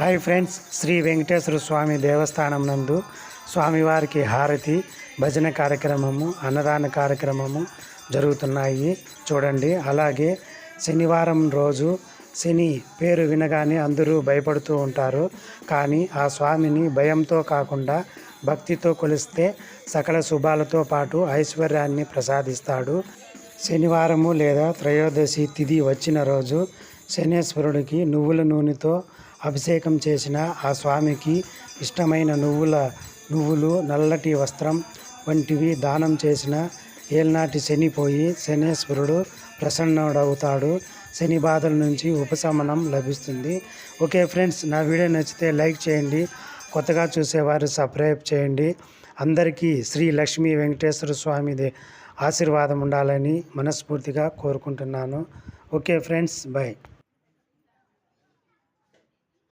Hi friends, Shri Venkateswara స్వామి దేవస్థానం నందు స్వామివారికి హారతి, భజన కార్యక్రమము, అన్నదాన కార్యక్రమము జరుగుతున్నాయి చూడండి. అలాగే శనివారం రోజు శని పేరు వినగానే అందరూ భయపడుతూ ఉంటారు. కానీ ఆ స్వామిని భయంతో కాకుండా భక్తితో కొలిస్తే సకల శుభాలతో పాటు ఐశ్వర్యాన్ని ప్రసాదిస్తాడు. శనివారము లేదా త్రయోదశి తిథి వచ్చిన రోజు శనేశ్వరుడికి నువ్వుల నూనెతో అభిషేకం చేసిన ఆ స్వామికి ఇష్టమైన నువ్వులు, నల్లటి వస్త్రం వంటివి దానం చేసిన ఏల్నాటి శనిపోయి శనేశ్వరుడు ప్రసన్నుడవుతాడు. శని బాధల నుంచి ఉపశమనం లభిస్తుంది. ఓకే ఫ్రెండ్స్, నా వీడియో నచ్చితే లైక్ చేయండి, కొత్తగా చూసేవారు సబ్స్క్రైబ్ చేయండి. అందరికీ శ్రీ లక్ష్మీ వెంకటేశ్వర స్వామి ఆశీర్వాదం ఉండాలని మనస్ఫూర్తిగా కోరుకుంటున్నాను. Okay friends, bye.